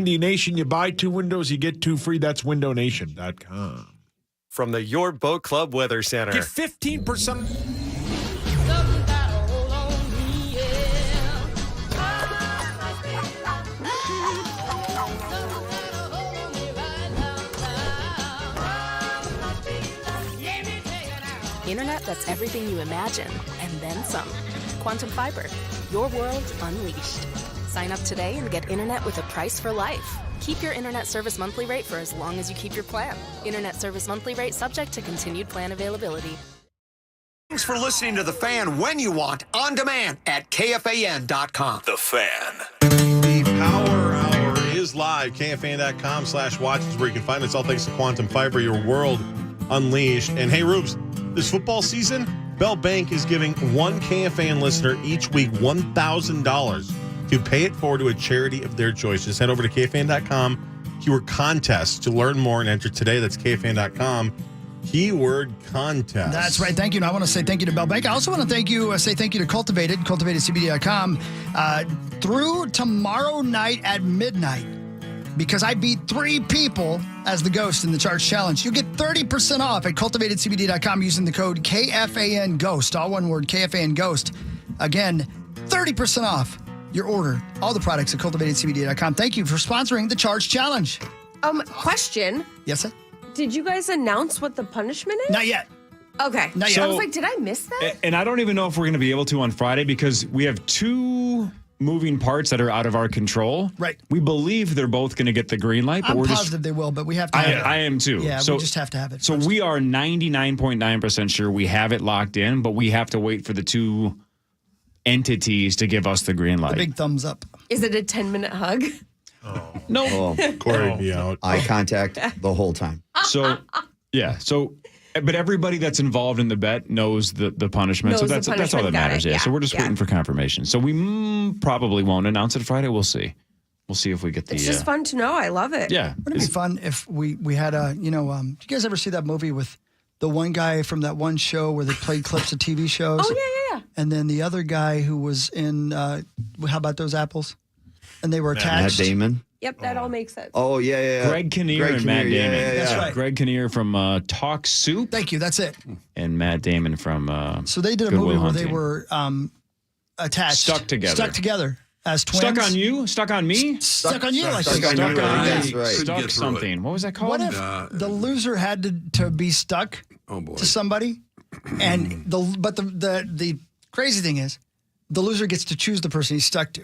$19.90 Nation. You buy 2 windows, you get 2 free. That's windownation.com. From the Your Boat Club Weather Center. Get 15%. Internet that's everything you imagine, and then some. Quantum Fiber, your world unleashed. Sign up today and get internet with a price for life. Keep your internet service monthly rate for as long as you keep your plan. Internet service monthly rate subject to continued plan availability. Thanks for listening to The Fan when you want, on demand at KFAN.com. The Fan. The Power Hour is live. KFAN.com/watch is where you can find us. All thanks to Quantum Fiber, your world unleashed. And hey, Rubes, this football season, Bell Bank is giving one KFAN listener each week $1,000 to pay it forward to a charity of their choice. Just head over to KFAN.com, keyword contest to learn more and enter today. That's KFAN.com, keyword contest. That's right. Thank you. And I want to say thank you to Bell Bank. I also want to say thank you to cultivatedcbd.com through tomorrow night at midnight. Because I beat 3 people as the ghost in the Charge Challenge. You get 30% off at cultivatedcbd.com using the code KFANGHOST. All one word, KFANGHOST. Again, 30% off your order. All the products at cultivatedcbd.com. Thank you for sponsoring the Charge Challenge. Question. Yes, sir? Did you guys announce what the punishment is? Not yet. Okay. Not yet. I was like, did I miss that? And I don't even know if we're going to be able to on Friday because we have 2 moving parts that are out of our control. Right. We believe they're both going to get the green light, but I'm we're positive they will, but we have to have it. I am too. Yeah, so, we just have to have it. So first. we are 99.9% sure we have it locked in, but we have to wait for the 2 entities to give us the green light. The big thumbs up. Is it a 10-minute hug? No. Oh, Corey would be out. Eye contact the whole time. So, yeah. So, but everybody that's involved in the bet knows the punishment. So that's all that matters. Yeah. So we're just waiting for confirmation. So we probably won't announce it Friday. We'll see. We'll see if we get the. It's just fun to know. I love it. Yeah. Wouldn't it be fun if we had a, did you guys ever see that movie with the one guy from that one show where they played clips of TV shows? Oh, yeah. And then the other guy who was in, how about those apples? And they were attached. Matt Damon. Yep, that all makes sense. Oh, yeah. Greg Kinnear and Matt Damon. Yeah. That's right. Greg Kinnear from Talk Soup. Thank you. That's it. And Matt Damon from So they did a Good movie Will where Hunting. they were attached. Stuck together as twins. Stuck on you? Stuck on me? Stuck on you. Like Stuck on you. That's right. Stuck something. What was that called? What if the loser had to be stuck to somebody? And the crazy thing is, the loser gets to choose the person he's stuck to.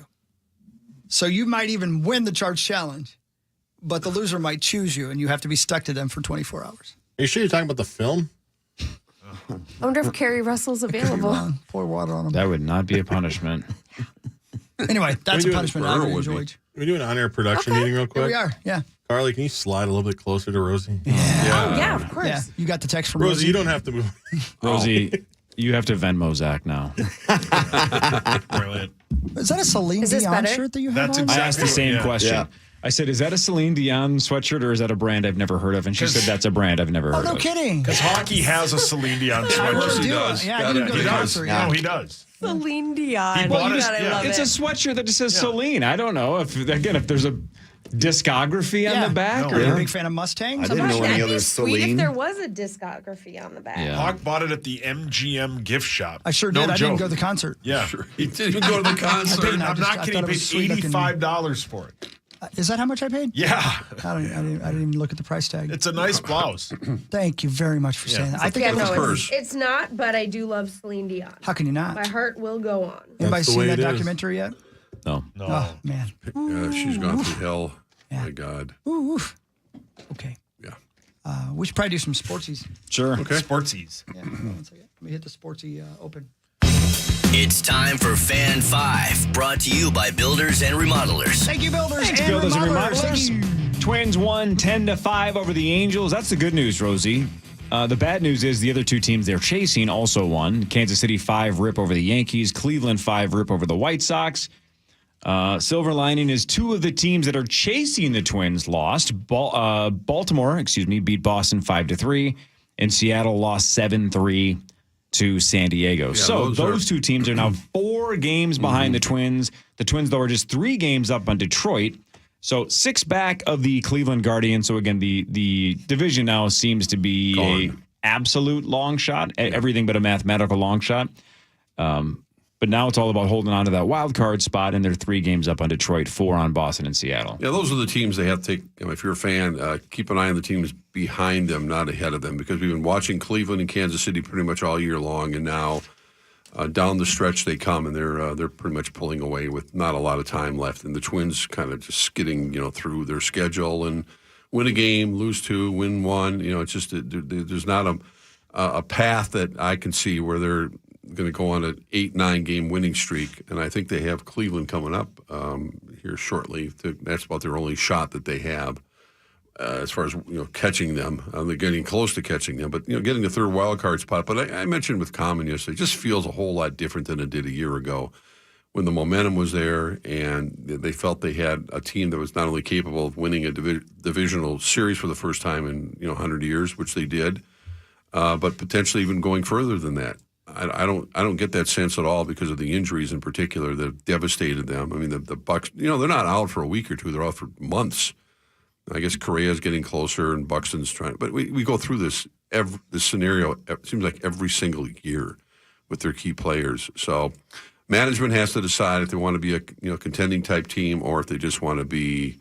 So you might even win the Charge Challenge, but the loser might choose you, and you have to be stuck to them for 24 hours. Are you sure you're talking about the film? I wonder if Carrie Russell's available. Pour water on them. That would not be a punishment. Anyway, that's a punishment I would enjoy. Can we do an on-air production meeting real quick? Here we are, yeah. Carly, can you slide a little bit closer to Rosie? Oh, yeah, of course. Yeah, you got the text from Rosie, Rosie. you don't have to move. Rosie, you have to Venmo Zach now. Brilliant. Is that a Celine Is this Dion better? shirt that you have That's on? exactly I asked the same question. Yeah. I said, is that a Celine Dion sweatshirt or is that a brand I've never heard of? And she said, that's a brand I've never Oh, heard no of. kidding. Because hockey has a Celine Dion I sweatshirt. do. Yeah, I didn't go to He the does. concert. Yeah. No, he does. Celine Dion. He bought Oh, it. God, I love It's it. a sweatshirt that just says Celine. I don't know if there's a discography on the back. Are you Or, a big fan of Mustangs? I didn't know any That'd other be sweet if Celine. there was a discography on the back. Yeah. Hawk bought it at the MGM gift shop. I sure No did. I joke. didn't go to the concert. Yeah. Sure. He didn't go to the concert. didn't. I'm not I kidding. thought He it was paid sweet looking. $85 for it. Is that how much I paid? Yeah. I didn't even look at the price tag. It's a nice blouse. Thank you very much for saying that. I think Yeah, it was no, purse. it's not, but I do love Celine Dion. How can you not? My heart will go on. Anybody That's the seen way that it is. documentary yet? no. No. Oh, man. Yeah, she's gone through hell. Yeah. My God. Ooh, oof. Okay. Yeah. We should probably do some sportsies. Sure. Okay. Sportsies. Yeah, one second. Let me hit the sportsy open. It's time for Fan 5, brought to you by Builders and Remodelers. Thank you, builders Thanks, and Builders and remodelers. Thank Remodelers. you. Twins won 10-5 over the Angels. That's the good news, Rosie. The bad news is the other 2 teams they're chasing also won. Kansas City 5-rip over the Yankees. Cleveland 5-rip over the White Sox. Silver lining is 2 of the teams that are chasing the Twins lost. Baltimore, beat Boston 5-3, and Seattle lost 7-3 to San Diego. Yeah, so those 2 teams are now 4 games behind the Twins. The Twins, though, are just 3 games up on Detroit. So 6 back of the Cleveland Guardians. So again, the division now seems to be Gone. a absolute long shot, everything but a mathematical long shot. But now it's all about holding on to that wild card spot, and they're 3 games up on Detroit, 4 on Boston and Seattle. Yeah, those are the teams they have to take. If you're a fan, keep an eye on the teams behind them, not ahead of them, because we've been watching Cleveland and Kansas City pretty much all year long, and now down the stretch they come, and they're pretty much pulling away with not a lot of time left, and the Twins kind of just skidding, through their schedule and win a game, lose 2, win 1. It's just there's not a path that I can see where they're going to go on an 8-9 game winning streak, and I think they have Cleveland coming up here shortly. That's about their only shot that they have as far as catching them. They're getting close to catching them, but getting the 3rd wild card spot. But I mentioned with Common yesterday, it just feels a whole lot different than it did a year ago when the momentum was there and they felt they had a team that was not only capable of winning a divisional series for the first time in 100 years, which they did, but potentially even going further than that. I don't get that sense at all because of the injuries in particular that devastated them. I mean, the Bucks, they're not out for a week or two; they're out for months. I guess Correa's getting closer, and Buxton's trying. But we go through this scenario. It seems like every single year with their key players. So management has to decide if they want to be a contending type team or if they just want to be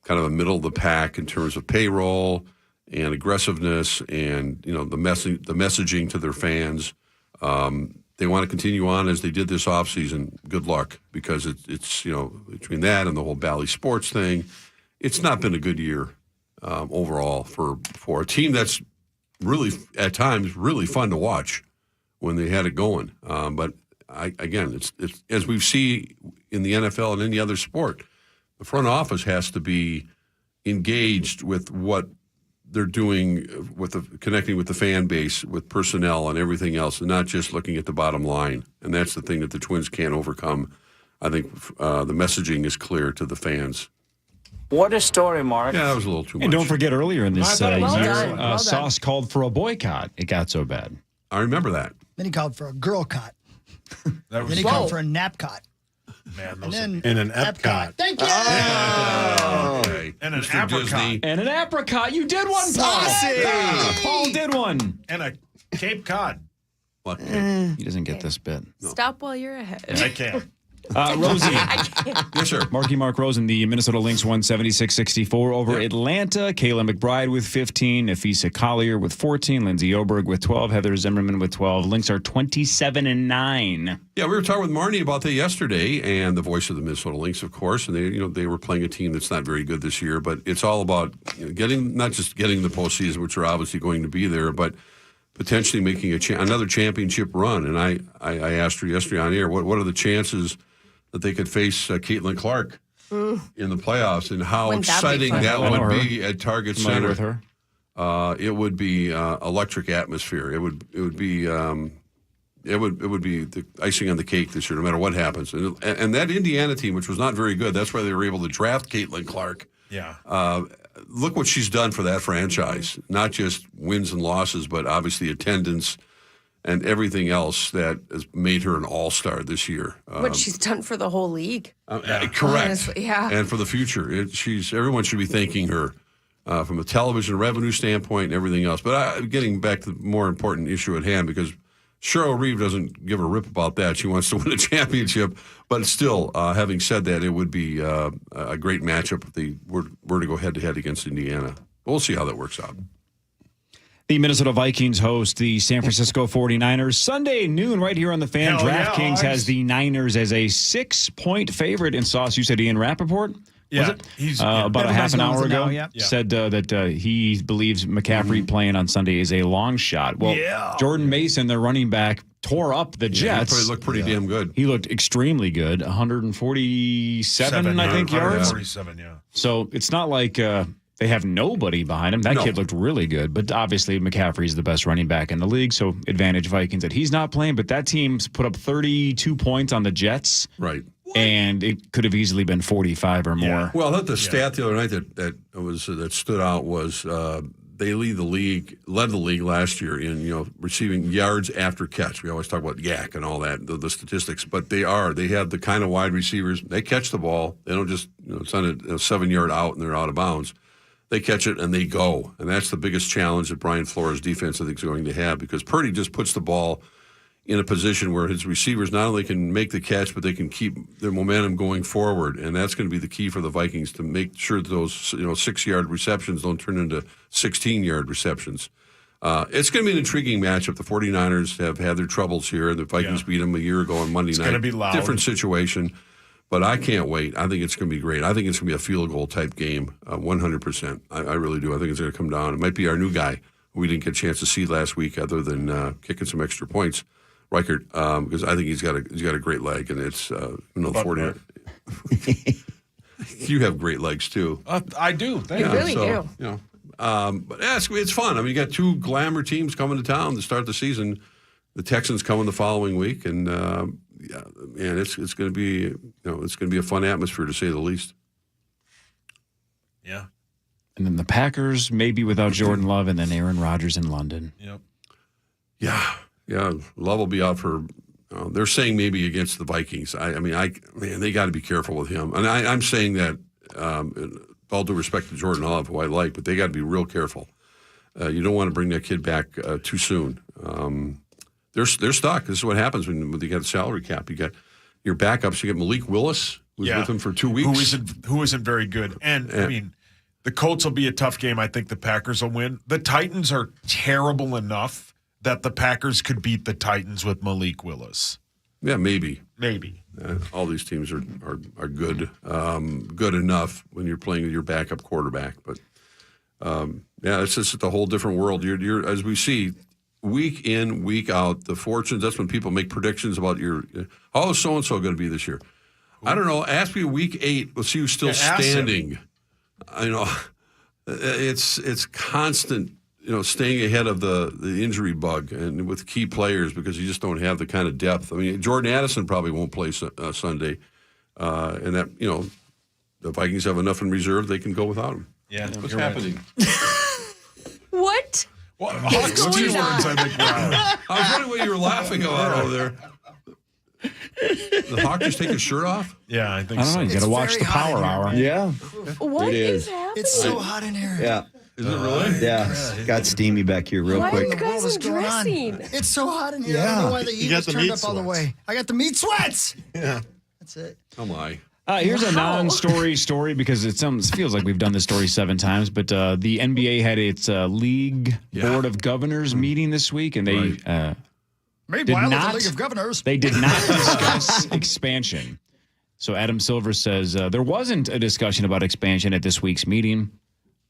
kind of a middle of the pack in terms of payroll and aggressiveness and the messaging to their fans. They want to continue on as they did this offseason. Good luck, because it's between that and the whole Bally Sports thing, it's not been a good year overall for a team that's really at times really fun to watch when they had it going. But it's as we see in the NFL and any other sport, the front office has to be engaged with what they're doing with connecting with the fan base, with personnel and everything else, and not just looking at the bottom line. And that's the thing that the Twins can't overcome. I think the messaging is clear to the fans. What a story, Mark. Yeah, that was a little too much. And don't forget earlier in this year, Well done. Sauce called for a boycott. It got so bad. I remember that. Then he called for a girl cot. That Then he called for a nap cot. Man, And then And an Epcot. Thank you. Okay. And an Mr. apricot. Disney. And an apricot. You did one, Paul. Paul did one. And a Cape Cod. What? He doesn't get this bit. Stop while you're ahead. I can't. Rosie. Yes, sir. Mark Rosen, the Minnesota Lynx won 76-64 over Atlanta. Kayla McBride with 15. Nafisa Collier with 14. Lindsay Oberg with 12. Heather Zimmerman with 12. Lynx are 27-9. Yeah, we were talking with Marnie about that yesterday, and the voice of the Minnesota Lynx, of course, and they were playing a team that's not very good this year, but it's all about not just getting the postseason, which are obviously going to be there, but potentially making another championship run. And I asked her yesterday on air, what are the chances that they could face Caitlin Clark in the playoffs, and how Wouldn't that be exciting fun? that I know would her. be at Target Familiar Center. with her? It would be electric atmosphere. It would be the icing on the cake this year, no matter what happens. And that Indiana team, which was not very good, that's why they were able to draft Caitlin Clark. Yeah. Look what she's done for that franchise. Not just wins and losses, but obviously attendance and everything else that has made her an all-star this year. What she's done for the whole league. Correct. Honestly, yeah. And for the future. Everyone should be thanking her from a television revenue standpoint and everything else. But getting back to the more important issue at hand, because Cheryl Reeve doesn't give a rip about that. She wants to win a championship. But still, having said that, it would be a great matchup if they were to go head-to-head against Indiana. We'll see how that works out. The Minnesota Vikings host the San Francisco 49ers Sunday noon right here on the Fan. Hell yeah, DraftKings Hogs. has the Niners as a 6-point favorite. In Sauce, you said Ian Rappaport? Yeah, Was it? he's About a half an hour ago, Yeah. said that he believes McCaffrey playing on Sunday is a long shot. Well, Jordan Mason, their running back, tore up the Jets. He looked pretty damn good. He looked extremely good. 147, I think, yards. 147, yeah. So it's not like they have nobody behind him. That kid looked really good. But obviously, McCaffrey's the best running back in the league, so advantage Vikings that he's not playing. But that team's put up 32 points on the Jets. Right. And it could have easily been 45 or more. Well, I thought the stat the other night that stood out was they led the league last year in receiving yards after catch. We always talk about yak and all that, the statistics, but they have the kind of wide receivers. They catch the ball. They don't just send it 7 yard out and they're out of bounds. They catch it and they go, and that's the biggest challenge that Brian Flores' defense I think is going to have, because Purdy just puts the ball in a position where his receivers not only can make the catch, but they can keep their momentum going forward. And that's going to be the key for the Vikings, to make sure that those 6-yard receptions don't turn into 16-yard receptions. It's going to be an intriguing matchup. The 49ers have had their troubles here. The Vikings beat them a year ago on Monday night. It's going to be loud. Different situation. But I can't wait. I think it's going to be great. I think it's going to be a field goal type game, 100%. I really do. I think it's going to come down. It might be our new guy who we didn't get a chance to see last week, other than kicking some extra points. Reichert, because I think he's got a great leg, and it's 40. You have great legs too. I do. Thank you. Really do. But it's fun. I mean, you got two glamour teams coming to town to start the season. The Texans coming the following week, and it's going to be it's going to be a fun atmosphere, to say the least. Yeah. And then the Packers maybe without Jordan Love, and then Aaron Rodgers in London. Yep. Yeah, Love will be out for. They're saying maybe against the Vikings. They got to be careful with him. And I'm saying that, all due respect to Jordan Love, who I like, but they got to be real careful. You don't want to bring that kid back too soon. They're stuck. This is what happens when you got a salary cap. You got your backups. You got Malik Willis, who's with him for 2 weeks, who isn't very good. And I mean, the Colts will be a tough game. I think the Packers will win. The Titans are terrible enough that the Packers could beat the Titans with Malik Willis. Yeah, maybe. All these teams are good, good enough when you're playing with your backup quarterback. But it's just a whole different world. You're as we see week in, week out, the fortunes. That's when people make predictions about how is so and so going to be this year. I don't know. Ask me week 8. We'll see who's still standing. It's constant. Staying ahead of the injury bug and with key players, because you just don't have the kind of depth. I mean, Jordan Addison probably won't play Sunday, and that the Vikings have enough in reserve; they can go without him. Yeah, what's happening? What? Well, Hawks T-words, I think. Wow. I was wondering what you were laughing about over there. The Hawk just take his shirt off? Yeah, I think I don't know. You got to watch the Power Hour. Yeah. What is happening? It's so hot in here. Yeah. Is it really? Yeah. Got steamy back here real Why quick. are you guys undressing? It's so hot in here. Yeah. I don't know why the heat got is the turned meat up all the sweats. way. I got the meat sweats. Yeah. That's it. Oh, my. Here's a non-story story, because it feels like we've done this story 7 times. But the NBA had its league board of governors meeting this week, and they Meanwhile, at the League of Governors, they did not discuss expansion. So Adam Silver says there wasn't a discussion about expansion at this week's meeting,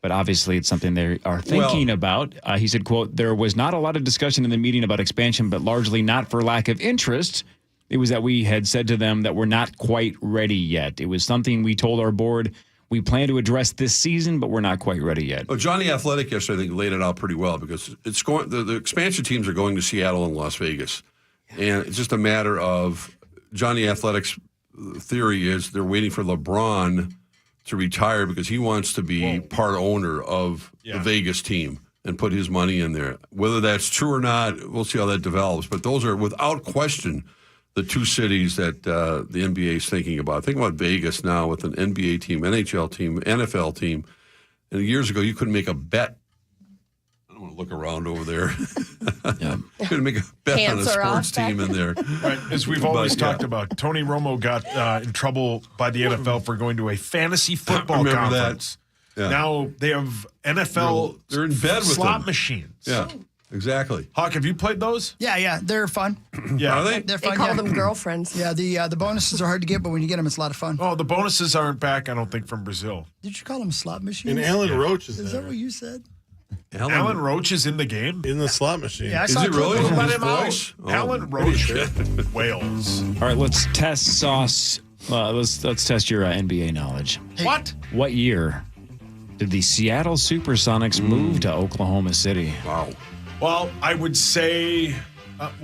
but obviously it's something they are thinking about. He said, quote, "There was not a lot of discussion in the meeting about expansion, but largely not for lack of interest. It was that we had said to them that we're not quite ready yet. It was something we told our board we plan to address this season, but we're not quite ready yet." Well, Johnny Athletic yesterday, I think, laid it out pretty well, because it's going. The expansion teams are going to Seattle and Las Vegas, and it's just a matter of Johnny Athletic's theory is they're waiting for LeBron to retire because he wants to be part owner of the Vegas team and put his money in there. Whether that's true or not, we'll see how that develops. But those are, without question, the two cities that the NBA is thinking about. Think about Vegas now with an NBA team, NHL team, NFL team. And years ago, you couldn't make a bet. I don't want to look around over there. You couldn't make a bet on a sports team in there. Right, as we've always talked about, Tony Romo got in trouble by the NFL for going to a fantasy football conference. Yeah. Now they have NFL they're in bed with slot them. machines. Yeah, exactly. Hawk, have you played those? Yeah, they're fun. Yeah. Are they? They're They fun. call yeah. them girlfriends. Yeah, the bonuses are hard to get, but when you get them, it's a lot of fun. Oh, the bonuses aren't back, I don't think, from Brazil. Did you call them slot machines? And Alan Roach is Is there. that what you said? Alan Roach is in the game? In the slot machine. Yeah, I Is saw it a clip really? of him. Let His him voice? out. Alan Roach, Wales. All right, let's test Sauce. Let's test your NBA knowledge. What? What year did the Seattle Supersonics move to Oklahoma City? Wow. Well, I would say,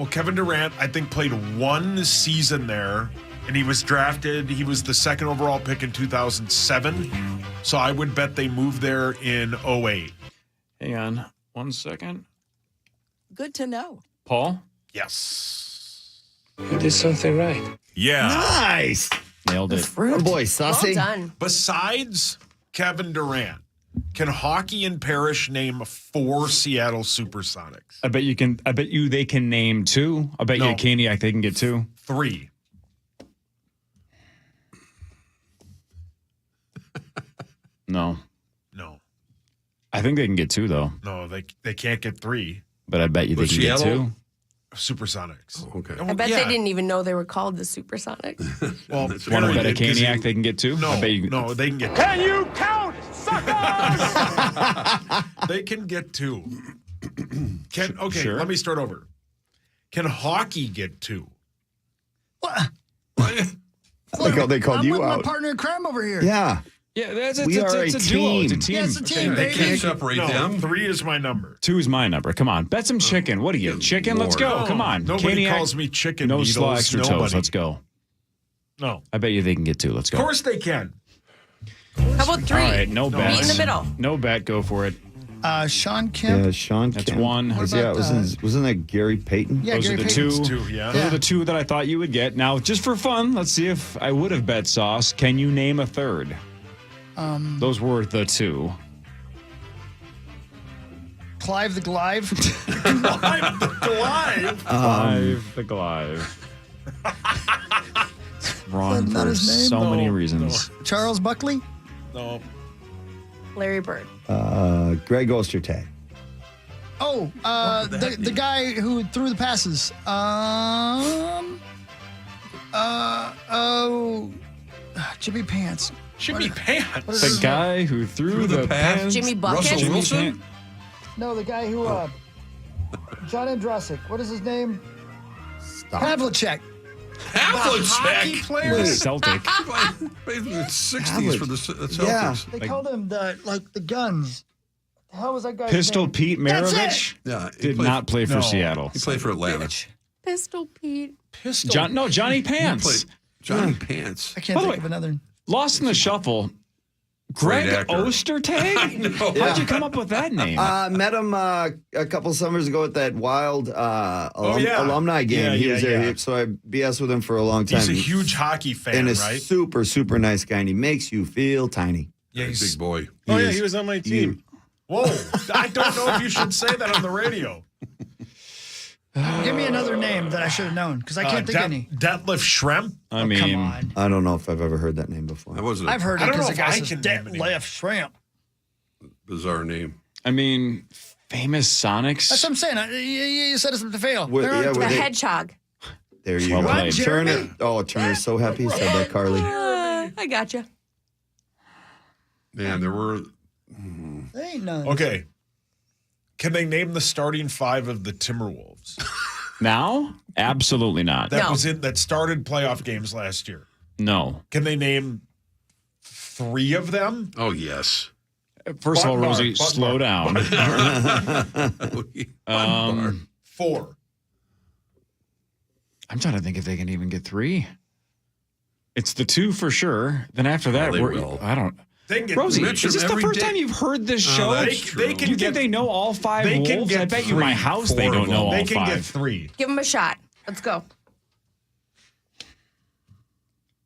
Kevin Durant, I think, played one season there, and he was drafted. He was the second overall pick in 2007. So I would bet they moved there in 2008. Hang on 1 second. Good to know. Paul? Yes. You did something right. Yeah. Nice. Nailed it. Oh, boy, saucy. Well done. Besides Kevin Durant, can Hockey and Parrish name 4 Seattle Supersonics? I bet you can. I bet you they can name 2. I bet you at Caniac they can get 2. 3. No. No. I think they can get 2 though. No, they can't get 3. But I bet you they But can get Seattle? 2. Supersonics. Oh, okay. I bet they didn't even know they were called the Supersonics. Well, Want to bet at Caniac they can get 2? No, I bet you. no, they can get. Can you count, suckers? They can get 2. Sure. Let me start over. Can hockey get 2? What? They called I'm you with my out. partner in crime over here. Yeah. Yeah, it's We are it's a a duo. It's a team. Yeah, it's a team, They baby. can't separate them. 3 is my number. 2 is my number. Come on, bet some chicken. What are you, chicken? Let's go. No, Come on. Nobody Caniac, calls me chicken. no needles. slaw extra Nobody. toes. Let's go. No. I bet you they can get 2. Let's go. Of course they can. How about 3? All right, no bet. Meet in the middle. No bet. Go for it. Sean Kemp. Yeah, Sean That's Kemp. 1. What Yeah, about, wasn't that Gary Payton? Yeah, Those Gary are the Payton. 2. 2, yeah. Those are the 2 that I thought you would get. Now, just for fun, let's see if I would have bet Sauce. Can you name a third? Those were the 2. Clive the Glive. Clive the Clive. Clive the Glive. Wrong Not for his name? so many No, reasons. Charles Buckley. No. Larry Bird. Greg Ostertag. Oh, the guy who threw the passes. Jimmy Pants. Jimmy Pants. The guy who threw the pants. Jimmy Bucket. Russell Jimmy Wilson? Pan- No, the guy who, John Andrasic. What is his name? Havlicek. Hockey player. Celtic. In the 60s for the Celtics. Yeah. They called him the guns. The hell was that guy's Pistol name? Pete That's Maravich Yeah, he did played- not play for No. Seattle. He played for Atlanta. Pistol Pete. Pistol. Johnny He Pants. played Johnny Pants. I can't By the think way, of another. Lost in the shuffle. Great Greg actor. Ostertag? How'd you come up with that name? Met him a couple summers ago at that wild alumni game. Yeah, he was there, yeah. so I BS with him for a long time. He's a huge hockey fan, and a right? super, super nice guy, and he makes you feel tiny. Yeah, Big he's. boy. Oh, yeah, is he was on my team. Whoa! I don't know if you should say that on the radio. Give me another name that I should have known because I can't think of any. Detlef Schrempf. I Come mean, on. I don't know if I've ever heard that name before. That wasn't I've a heard I it don't know because the if guy I says can name any. Detlef Schrempf. bizarre name. I mean, famous Sonics. That's what I'm saying. You said it's to fail. Where- There are yeah, The where they- hedgehog. There you Well go. played. Turner. Jeremy? Oh, Turner's so happy he said that, Carly. I gotcha. Man, there were. There ain't none. Okay. Can they name the starting 5 of the Timberwolves? Now? Absolutely not. That No. was it. That started playoff games last year. No. Can they name 3 of them? Oh, yes. First of all, Butler, Rosie, Butler. slow down. 4. I'm trying to think if they can even get 3. It's the 2 for sure. Then after that, they will. I don't. They can get Rosie, Mention is this the every first day. time you've heard this show? that's They true. can Do you get. think they know all 5 They can wolves? get I bet you 3, my house they 4 don't of know them. all They can 5. get 3. Give him a shot. Let's go.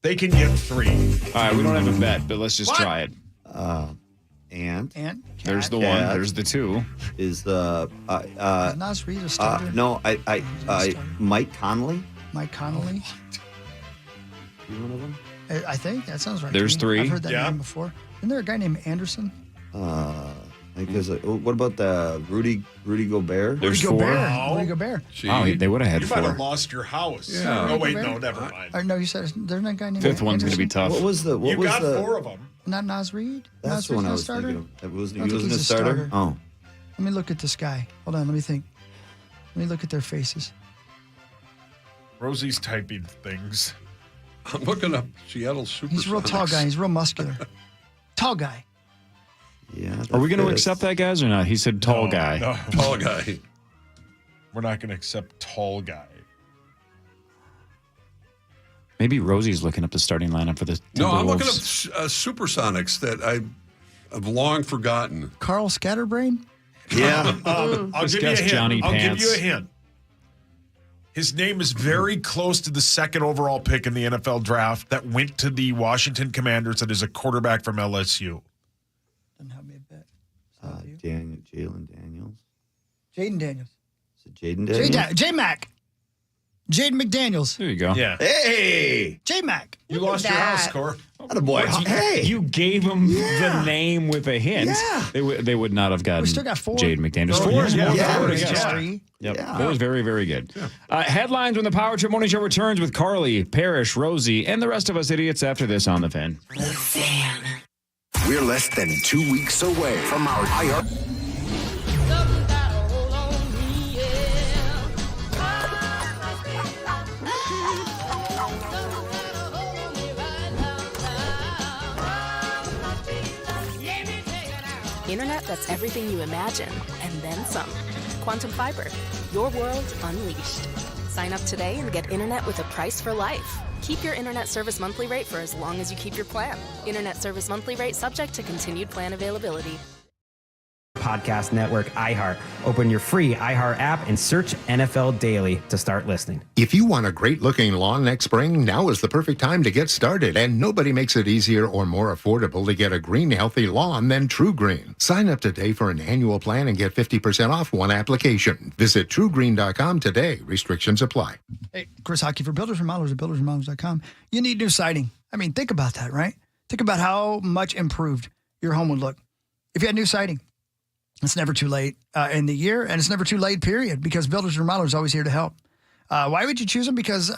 They can get 3. All right, we don't have a bet, but let's just What? try it. And And There's the Cat. 1. There's the 2. is the Is Nas Reed a starter? no, I Mike Connolly. Mike Connolly. You one of them? I think that sounds right. There's to me. 3. I've heard that Yeah. name before. Isn't there a guy named Anderson? I think there's what about the Rudy Gobert? There's Rudy 4. Gobert. Rudy Gobert. Gee. Oh, they would have had You might have 4. lost your house. Yeah. Oh, wait, Rudy no, Gobert? never mind. Or no, you said there's not a guy named 5th one's going to be Anderson? tough. What was the? What You was got the? 4 of them. Not Nas Reed? That's Nas the one Reed's I not a was starter? thinking of. He I wasn't think a he's a starter. starter. Oh, Let me look at this guy. Hold on, let me think. Let me look at their faces. Rosie's typing things. I'm looking up Seattle Supersonics. He's a real tall guy. He's real muscular. Tall guy. yeah. Are we going to that fits. accept that, guys, or not? He said tall No, guy. No, Tall guy. we're not going to accept tall guy. Maybe Rosie's looking up the starting lineup for the Timberwolves. No, I'm looking up Supersonics that I've long forgotten. Carl Scatterbrain? Yeah. I'll give you a hint. Johnny I'll give Pants. you a hint. His name is very close to the second overall pick in the NFL draft that went to the Washington Commanders that is a quarterback from LSU. Doesn't help me a bit. Jalen Daniels. Jaden Daniels. Is it Jaden Daniels? J-Mac. Jaden McDaniels. There you go. Yeah. Hey! J-Mac. You lost your house, Cor. Attaboy. Hey! You gave him the name with a hint. Yeah. They would not have gotten We still got 4. Jaden McDaniels. Oh, 4 is yeah. more than Yeah. I would have Yeah. guessed. Yep. Yeah. That was very, very good. Headlines when the Power Trip Morning Show returns with Carly, Parrish, Rosie, and the rest of us idiots after this on The Fan. We're less than 2 weeks away from our iHeart. Internet that's everything you imagine, and then some. Quantum Fiber, your world unleashed. Sign up today and get internet with a price for life. Keep your internet service monthly rate for as long as you keep your plan. Internet service monthly rate subject to continued plan availability. Podcast network iHeart. Open your free iHeart app and search NFL Daily to start listening. If you want a great-looking lawn next spring, now is the perfect time to get started, and nobody makes it easier or more affordable to get a green, healthy lawn than True Green. Sign up today for an annual plan and get 50% off one application. Visit TrueGreen.com today. Restrictions apply. Hey, Chris Hockey for Builders Remodelers at BuildersRemodelers.com. You need new siding. I mean, think about that, right? Think about how much improved your home would look if you had new siding. It's never too late in the year, and it's never too late, period, because Builders and Remodelers are always here to help. Why would you choose them? Because,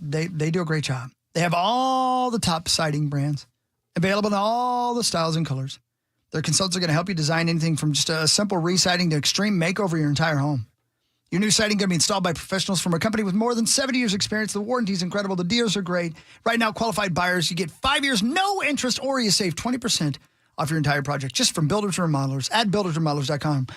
they do a great job. They have all the top siding brands available in all the styles and colors. Their consultants are going to help you design anything from just a simple re-siding to extreme makeover your entire home. Your new siding going to be installed by professionals from a company with more than 70 years experience. The warranty is incredible. The deals are great. Right now, qualified buyers, you get 5 years, no interest, or you save 20% off your entire project just from Builders and Remodelers at BuildersRemodelers.com.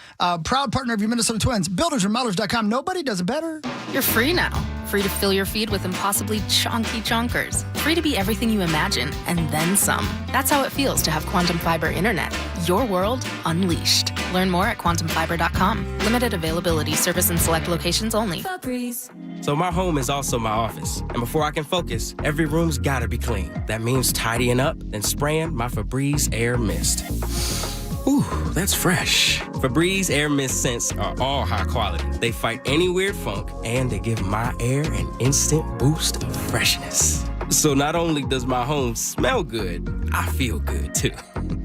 Proud partner of your Minnesota Twins, BuildersRemodelers.com. Nobody does it better. You're free now. Free to fill your feed with impossibly chonky chonkers. Free to be everything you imagine, and then some. That's how it feels to have Quantum Fiber Internet. Your world unleashed. Learn more at QuantumFiber.com. Limited availability. Service in select locations only. So my home is also my office. And before I can focus, every room's gotta be clean. That means tidying up and spraying my Febreze Air Mist. Ooh, that's fresh. Febreze Air Mist scents are all high quality. They fight any weird funk, and they give my air an instant boost of freshness. So not only does my home smell good, I feel good too.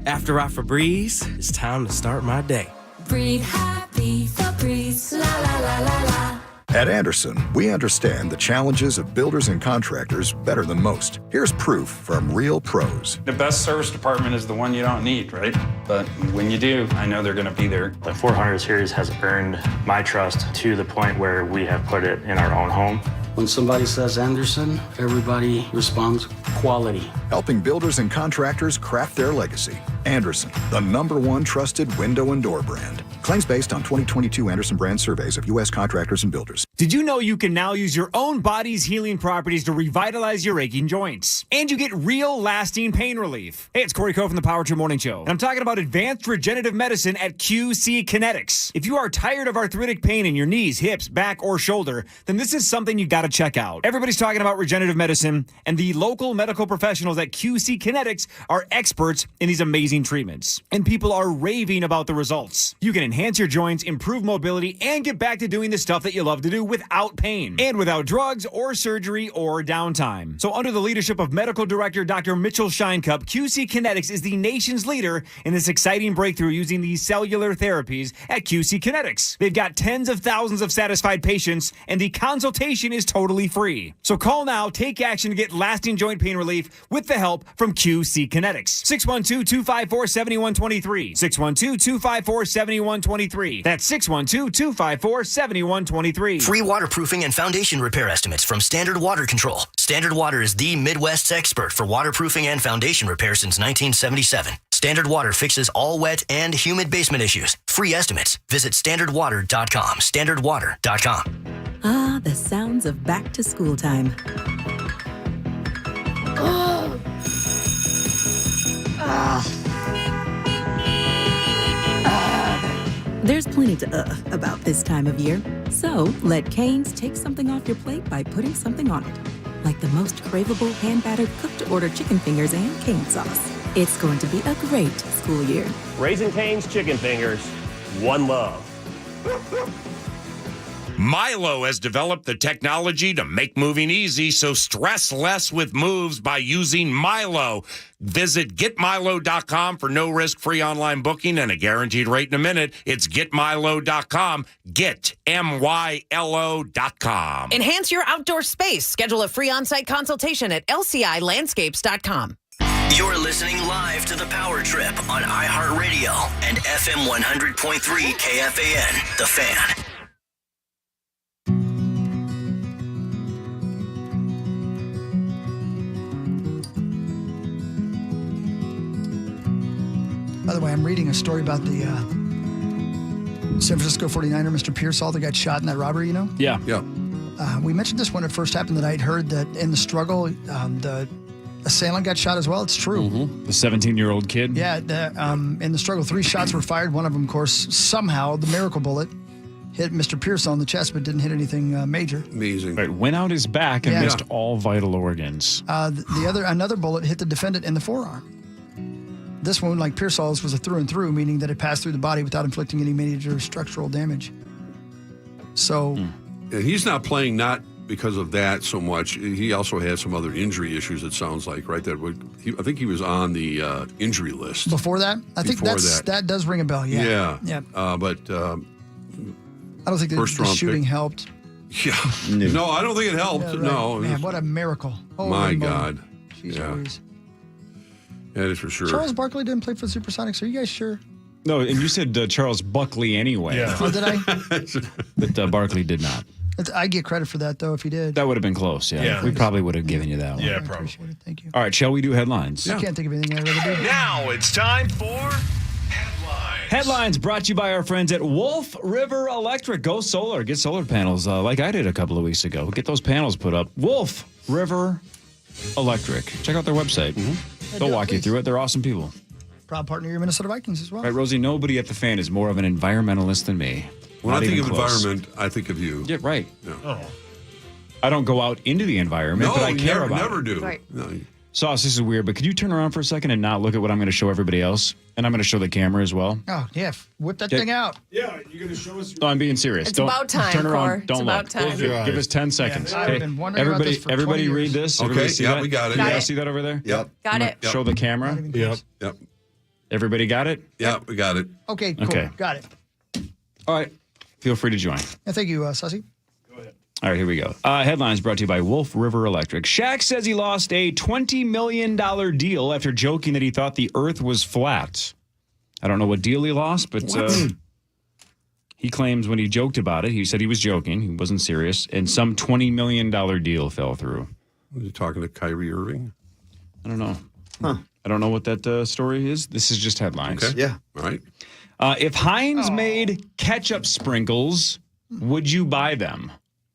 After I Febreze, it's time to start my day. Breathe happy, Febreze, la la la la la. At Anderson, we understand the challenges of builders and contractors better than most. Here's proof from real pros. The best service department is the one you don't need, right? But when you do, I know they're going to be there. The 400 series has earned my trust to the point where we have put it in our own home. When somebody says Anderson, everybody responds quality. Helping builders and contractors craft their legacy. Anderson, the #1 trusted window and door brand. Claims based on 2022 Anderson brand surveys of U.S. contractors and builders. Did you know you can now use your own body's healing properties to revitalize your aching joints? And you get real lasting pain relief. Hey, it's Corey Coe from the Power Trip Morning Show. And I'm talking about advanced regenerative medicine at QC Kinetics. If you are tired of arthritic pain in your knees, hips, back, or shoulder, then this is something you got to check out. Everybody's talking about regenerative medicine, and the local medical professionals at QC Kinetics are experts in these amazing treatments. And people are raving about the results. You can enhance your joints, improve mobility, and get back to doing the stuff that you love to do without pain and without drugs or surgery or downtime. So under the leadership of medical director Dr. Mitchell Scheinkup, QC Kinetics is the nation's leader in this exciting breakthrough using these cellular therapies at QC Kinetics. They've got tens of thousands of satisfied patients, and the consultation is totally free. So call now, take action to get lasting joint pain relief with the help from QC Kinetics. 612-254-7123. 612-254-7123. That's 612-254-7123. Free waterproofing and foundation repair estimates from Standard Water Control. Standard Water is the Midwest's expert for waterproofing and foundation repair since 1977. Standard Water fixes all wet and humid basement issues. Free estimates. Visit standardwater.com. Standardwater.com. Ah, the sounds of back to school time. There's plenty to about this time of year. So let Cane's take something off your plate by putting something on it. Like the most craveable hand-battered cooked-to-order chicken fingers and cane sauce. It's going to be a great school year. Raising Cane's Chicken Fingers. One love. Milo has developed the technology to make moving easy, so stress less with moves by using Milo. Visit getmilo.com for no-risk-free online booking and a guaranteed rate in a minute. It's getmilo.com. Get, MYLO.com. Enhance your outdoor space. Schedule a free on-site consultation at lcilandscapes.com. You're listening live to The Power Trip on iHeartRadio and FM 100.3 KFAN, The Fan. By the way, I'm reading a story about the San Francisco 49er, Mr. Pearsall, that got shot in that robbery, you know? Yeah. Yeah. We mentioned this when it first happened, that I'd heard that in the struggle, the assailant got shot as well. It's true. Mm-hmm. The 17-year-old kid? Yeah, in the struggle, 3 shots were fired. One of them, of course, somehow, the miracle bullet hit Mr. Pearsall in the chest, but didn't hit anything major. Amazing. Right, went out his back and missed all vital organs. Another bullet hit the defendant in the forearm. This wound, like Pearsall's, was a through and through, meaning that it passed through the body without inflicting any major structural damage. So... And he's not playing not because of that so much. He also had some other injury issues, it sounds like, right? I think he was on the injury list. Before that? I think that does ring a bell, yeah. Yeah. But... I don't think the shooting helped. Yeah. No, I don't think it helped. Yeah, right. No. Man, what a miracle. Holy My moly. God. Jeez Louise. That is for sure. Charles Barkley didn't play for the Supersonics. Are you guys sure? No, and you said Charles Buckley anyway. Yeah. Oh, did I? But Barkley did not. I get credit for that, though, if he did. That would have been close, yeah. We probably would have given you that one. Yeah, probably. Thank you. All right, shall we do headlines? I can't think of anything I'd rather do. Now it's time for Headlines brought to you by our friends at Wolf River Electric. Go solar. Get solar panels like I did a couple of weeks ago. Get those panels put up. Wolf River Electric. Check out their website. They'll walk you through it. They're awesome people. Proud partner of your Minnesota Vikings as well. Right, Rosie, nobody at the Fan is more of an environmentalist than me. When Not I think even of close. environment, I think of you. Yeah, right. Yeah. Oh. I don't go out into the environment, but I care about never it. do. Right. No, Sauce, this is weird, but could you turn around for a second and not look at what I'm going to show everybody else? And I'm going to show the camera as well. Oh, yeah. Whip that Yeah. thing out. Yeah, you're going to show us. No, I'm being serious. It's Don't about time, turn around. Cor. Don't It's look. about time. Give us 10 seconds. I've Okay. been wondering about Everybody, this for everybody 20 read years. this. Okay, Everybody see yeah, that? we got it. You Got guys it. see that over there? Yep. Got it. Show the camera. Yep. Yep. Everybody got it? Yeah, we got it. Okay, cool. Okay. Got it. All right. Feel free to join. Yeah, thank you, Sussy. All right, here we go. Headlines brought to you by Wolf River Electric. Shaq says he lost a $20 million deal after joking that he thought the earth was flat. I don't know what deal he lost, but he claims when he joked about it, he said he was joking. He wasn't serious. And some $20 million deal fell through. Are you talking to Kyrie Irving? I don't know. I don't know what that story is. This is just headlines. Okay. Yeah. All right. If Heinz made ketchup sprinkles, would you buy them?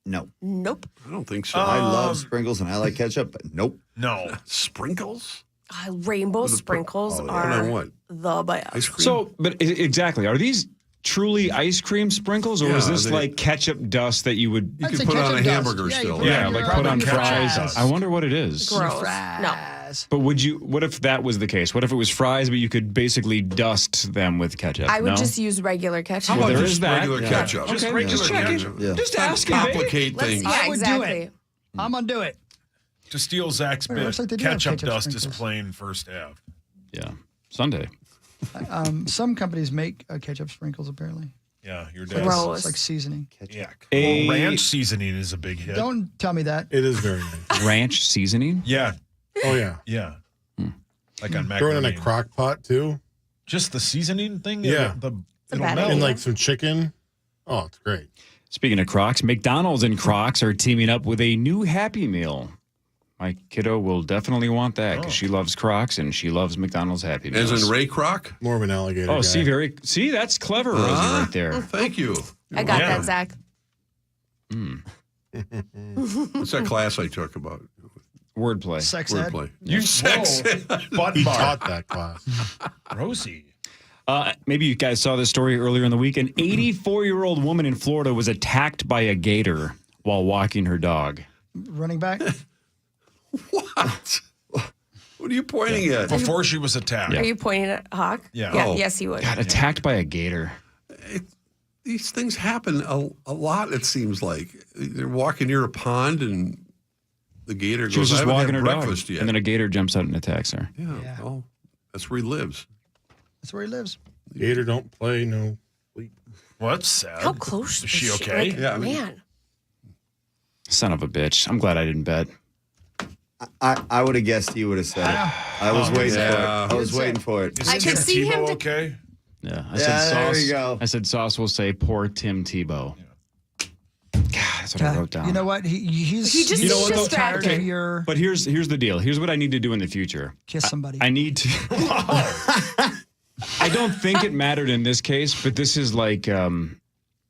No. Nope. I don't think so. I love sprinkles and I like ketchup, but nope. No. Sprinkles? Rainbow sprinkles Put are on what? the best. Ice cream? So, but exactly, are these truly ice cream sprinkles, or is this like ketchup dust that you would you could put on a hamburger still. Yeah, like put on fries. dust. I wonder what it is. Gross. No. But what if that was the case? What if it was fries, but you could basically dust them with ketchup? I would No? just use regular ketchup. How about there just is that. regular ketchup? Okay, Just regular just checking. ketchup. Yeah. Just Don't asking, babe. complicate things. Yeah, I would exactly. do it. I'm going to do it. To steal Zach's Wait, it bit, looks like they do have ketchup ketchup dust sprinkles. is plain first half. Yeah, Sunday. Some companies make ketchup sprinkles, apparently. Yeah, your It's dad's. Gross. It's like seasoning. Yuck. A- Well, ranch seasoning is a big hit. Don't tell me that. It is very nice. Ranch seasoning? Yeah, Oh, yeah. yeah. Like on Throw it in macaroni. a crock pot, too. Just the seasoning thing? Yeah. It'll a bad melt. idea. And like some chicken. Oh, it's great. Speaking of Crocs, McDonald's and Crocs are teaming up with a new Happy Meal. My kiddo will definitely want that because she loves Crocs and she loves McDonald's Happy Meals. As in Ray Kroc? More of an alligator Oh, guy. see, that's clever, Rosie, right there. Thank you. I got Yeah. that, Zach. What's that class I took about? Wordplay. Sex ed. Wordplay. You sex. Butt He bar. taught that class. Rosie. Maybe you guys saw this story earlier in the week. An 84-year-old woman in Florida was attacked by a gator while walking her dog. Running back? What? What are you pointing at? Before she was attacked. Are you pointing at Hawk? Yeah. Oh. Yes, you would. Got attacked by a gator. These things happen a lot, it seems like. They're walking near a pond and the gator goes, She was just I haven't walking had her dog, breakfast yet. and then a gator jumps out and attacks her. Yeah, well, that's where he lives. That's where he lives. Gator don't play, no. What's sad? How close is she? Okay. Like, Yeah, man. Son of a bitch. I'm glad I didn't bet. I would have guessed you would have said it. I was waiting for it. I was waiting for it. Is I could Tim see him Tebow to- okay? Yeah, I Yeah, said Sauce. there you go. I said Sauce will say poor Tim Tebow. God, that's what I wrote down. You know what? He's He just You know what, though? distracted. Okay. Your But here's the deal. Here's what I need to do in the future. kiss somebody. I need to. I don't think it mattered in this case, but this is like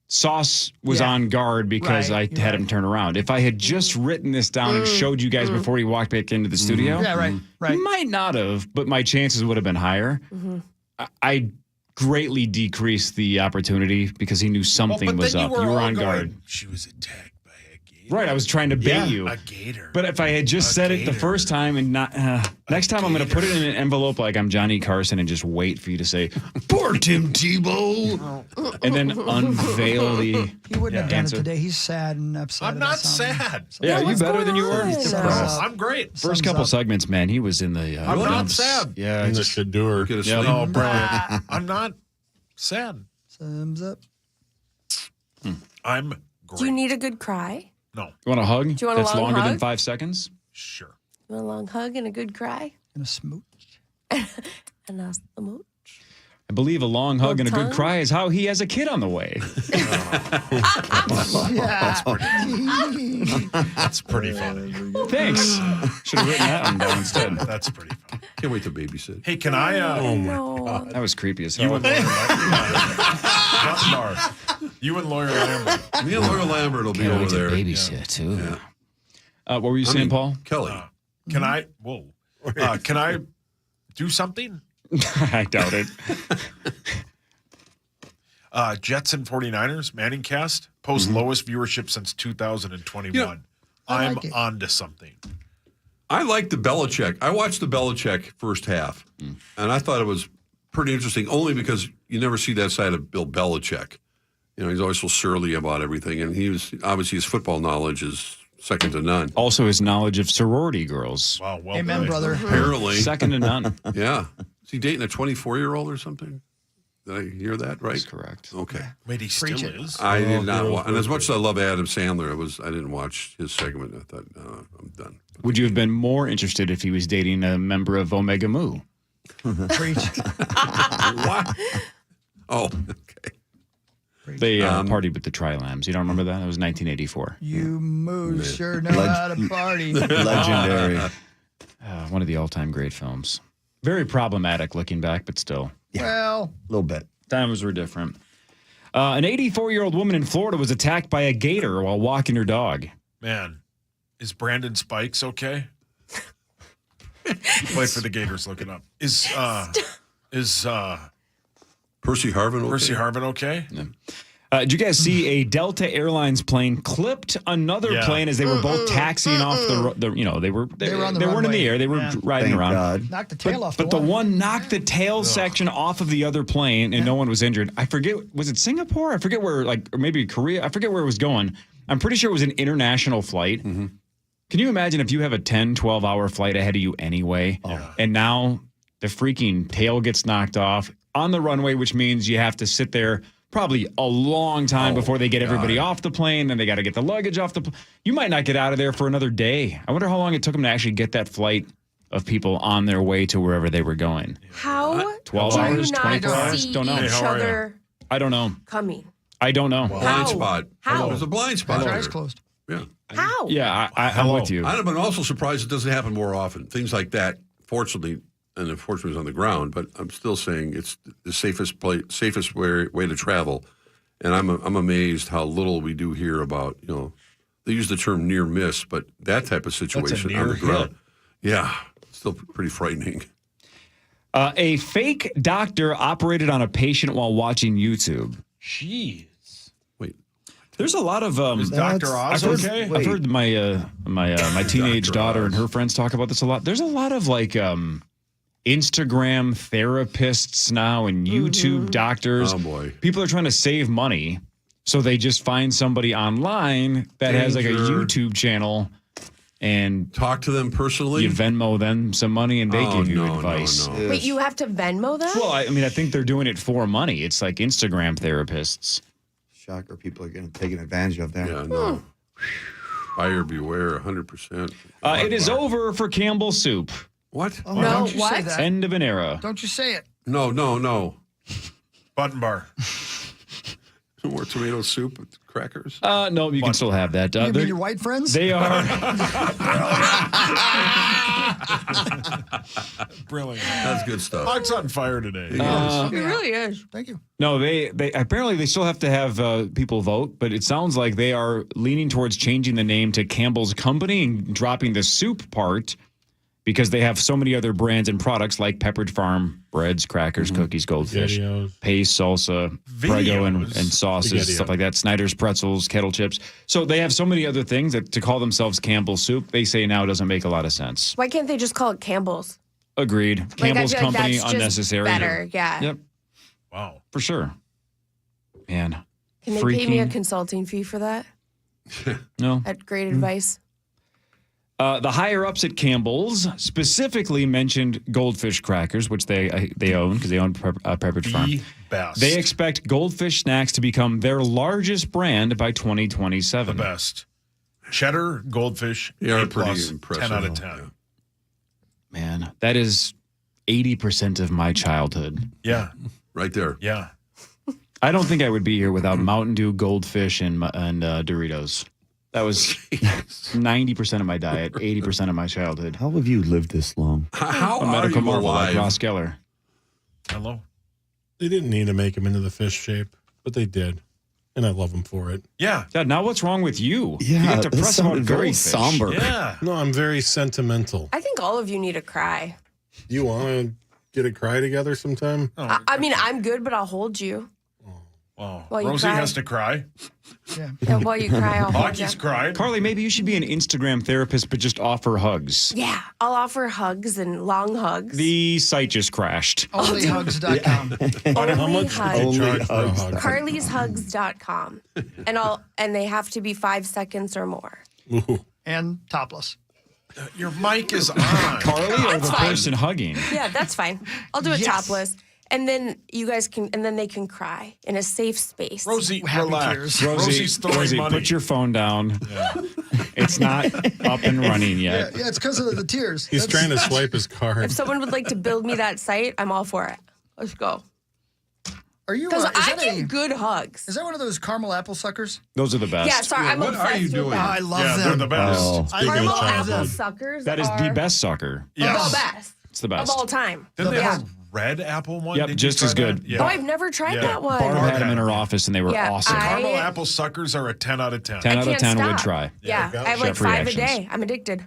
Sauce was on guard because Right, I had him turn around. If I had just written this down and showed you guys before he walked back into the studio, Yeah, right. might not have, but my chances would have been higher. I greatly decreased the opportunity because he knew something but was then up. you You were were all on guard. going, she was attacked by a gator. Right, I was trying to bait you. A gator. But if I had just said it the first time and not next time, I'm going to put it in an envelope like I'm Johnny Carson and just wait for you to say poor Tim Tebow, and then unveil the He wouldn't have done answer. it today. He's sad and upset. I'm about not something. sad. Yeah, you what's better going than you were. on? Thumbs up. I'm great. First Thumbs couple up. segments, man, he was in the. I'm not dumps. sad. Yeah, In the just Shador. Get a Yeah. sleep. Oh, brilliant. I'm not sad. Thumbs up. I'm great. Do you need a good cry? No. you want a hug? Do you want a That's long longer than hug? 5 seconds. Sure. You want a long hug and a good cry? And a smooch. And a smooch? I believe a long hug and a good tongue? cry is how he has a kid on the way. That's pretty funny. Thanks. Should have written that one down instead. That's pretty funny. Can't wait to babysit. Hey, can I? Oh, my No. That was creepy as You hell. and Lawyer Lambert. You and Lawyer Lambert. Me and Laura Lambert will be Can't over wait to there. babysit too. Yeah. What were you saying, Paul? Kelly. Can I? Whoa. Can I do something? I doubt it. Jets and 49ers, Manningcast, post lowest viewership since 2021. Yeah. I I'm like it. on to something. I like the Belichick. I watched the Belichick first half, and I thought it was pretty interesting only because you never see that side of Bill Belichick. You know, he's always so surly about everything, and he was obviously his football knowledge is second to none. Also, his knowledge of sorority girls. Wow, well Amen, played. brother. Apparently. Second to none. Yeah. Is he dating a 24-year-old or something? Did I hear that right? That's correct. Okay. Wait, he Preach still it. is? I did not watch, and as much as I love Adam Sandler, I didn't watch his segment. I thought, I'm done. Would you have been more interested if he was dating a member of Omega Mu? Preach. What? Oh, okay. They partied with the Tri-Lambs. You don't remember that? It was 1984. You moves sure know how to party. Legendary. One of the all-time great films. Very problematic looking back, but still. Well, A little bit. Times were different. An 84-year-old woman in Florida was attacked by a gator while walking her dog. Man, is Brandon Spikes okay? He played for the Gators. Look it up. Is Percy Harvin okay? Percy Harvin okay? Did you guys see a Delta Airlines plane clipped another plane as they were both taxiing off the they were They were on the they weren't in runway. the air, they were Yeah. riding Thank around. God. knock the tail off. But the one knocked the tail section off of the other plane and no one was injured. I forget, was it Singapore? I forget where, or maybe Korea. I forget where it was going. I'm pretty sure it was an international flight. Mm-hmm. Can you imagine if you have a 10, 12-hour flight ahead of you anyway, and now the freaking tail gets knocked off on the runway, which means you have to sit there probably a long time before they get everybody off the plane, then they got to get the luggage off the plane. You might not get out of there for another day. I wonder how long it took them to actually get that flight of people on their way to wherever they were going. How 12 do hours, you not 24 hours? see Don't know. each Hey, how are you? other I don't know. coming? I don't know. Blind spot. How? There's a blind spot His there. eyes closed. Yeah. How? Yeah, I'm with you. I'm also surprised it doesn't happen more often. Things like that, fortunately, and unfortunately, is on the ground. But I'm still saying it's the safest way to travel. And I'm amazed how little we do hear about. They use the term near miss, but that type of situation on the near ground, yeah, still pretty frightening. A fake doctor operated on a patient while watching YouTube. Jeez. There's a lot of Dr. Oz I've heard my teenage daughter and her friends talk about this a lot. There's a lot of like Instagram therapists now and YouTube doctors. Oh boy. People are trying to save money, so they just find somebody online that has like a YouTube channel and talk to them personally. You Venmo them some money and they give you advice. No. Wait, you have to Venmo them? Well, I mean, I think they're doing it for money. It's like Instagram therapists. Shocker, people are getting taken advantage of there. Yeah, no. Buyer beware, 100%. It is over for Campbell soup. What? Oh, no, don't you say that. End of an era. Don't you say it. No. Button bar. More tomato soup with crackers? No, you can still have that. You mean your white friends? They are. Brilliant. That's good stuff. Mike's on fire today. It really is. Thank you. No, they apparently they still have to have people vote, but it sounds like they are leaning towards changing the name to Campbell's Company and dropping the soup part because they have so many other brands and products like Pepperidge Farm breads, crackers, cookies, goldfish, paste, salsa, Prego, and sauces, stuff like that. Snyder's pretzels, kettle chips. So they have so many other things that to call themselves Campbell's soup, they say now doesn't make a lot of sense. Why can't they just call it Campbell's? Agreed. Campbell's I feel like Company, that's just unnecessary. better, yeah. Yep. Wow. For sure. Man. Can they pay me a consulting fee for that? No. At great advice? The higher-ups at Campbell's specifically mentioned Goldfish crackers, which they own because they own Pepperidge Farm. The best. They expect Goldfish snacks to become their largest brand by 2027. The best. Cheddar, Goldfish, They are A+, pretty impressive. 10 out of 10. Man, that is 80% of my childhood. Yeah. Right there. Yeah. I don't think I would be here without Mountain Dew, Goldfish, and Doritos. That was 90% of my diet, 80% of my childhood. How have you lived this long? How A are medical you marvel alive? like Ross Geller. Hello. They didn't need to make him into the fish shape, but they did. And I love them for it. Yeah. Dad, now what's wrong with you? Yeah, you get that depressed sounded about very goldfish. somber. Yeah. No, I'm very sentimental. I think all of you need to cry. Do you want to get a cry together sometime? Oh, I mean, I'm good, but I'll hold you. well, While you Rosie cry. has to cry. Yeah, while you cry, I'll hold you. Hockey's cried. Carly, maybe you should be an Instagram therapist, but just offer hugs. Yeah, I'll offer hugs and long hugs. The site just crashed. Onlyhugs.com. How much Hugs. do you charge for a hug? Carly'sHugs.com. And they have to be 5 seconds or more. Ooh. And topless. Your mic is on. Carly or That's the fine. person hugging? Yeah, that's fine. I'll do it Yes. topless. And then you guys can, and then they can cry in a safe space. Rosie, Happy relax. tears. Rosie's throwing Rosie, money. put your phone down. It's not up and running yet. Yeah, it's because of the tears. He's trying to swipe his card. If someone would like to build me that site, I'm all for it. Let's go. Are you? Because Is I that get good hugs. Is that one of those caramel apple suckers? Those are the best. Yeah, sorry, I'm what obsessed are you with doing? them. I love Yeah, them. they're the best. Oh. I Caramel love apple them. suckers That is are the best sucker. Yes. the best. It's the best. Of all time. Didn't they Yeah. have a red apple one? Yep, Did you just try as good. that? Yeah. Oh, I've never tried Yeah. that one. Barb had them in her Yeah. office, and they were Yeah, awesome. Caramel apple suckers are a 10 out of 10. 10 I out of can't 10 would stop. try. Yeah, I have like Chef 5 reactions. a day. I'm addicted.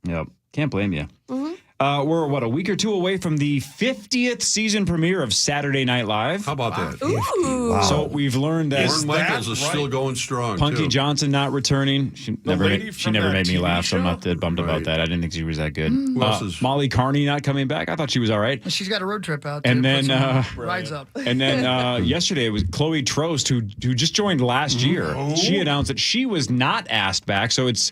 Yep. Can't blame you. Mm-hmm. We're, a week or two away from the 50th season premiere of Saturday Night Live. How about that? Ooh. Wow. So we've learned that Warren Michaels is still going strong, Punky too. Johnson not returning. She never lady from that made me TV laugh, so I'm show? not that bummed about Right. that. I didn't think she was that good. Who else is- Molly Carney not coming back. I thought she was all right. She's got a road trip out. And to then, put some rides up. And then yesterday it was Chloe Trost who just joined last year. She announced that she was not asked back. So it's,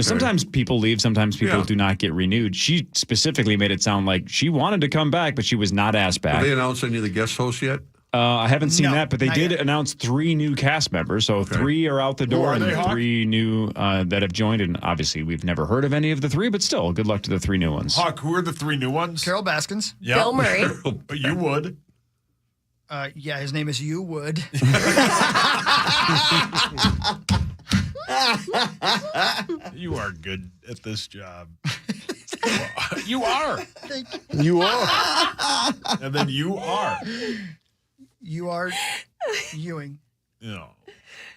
sometimes people leave, sometimes people do not get renewed. She specifically made it sound like she wanted to come back, but she was not asked back. Have they announced any of the guest hosts yet? I haven't seen No, that, but they not did yet. announce 3 new cast members. So 3 are out the door are and they, Hawk? 3 new that have joined. And obviously, we've never heard of any of the 3, but still, good luck to the 3 new ones. Hawk, who are the 3 new ones? Carol Baskins. Yep. Bill Murray. But you would. Yeah, his name is You Would. You are good at this job. You are. You are. And then you are. You are Ewing.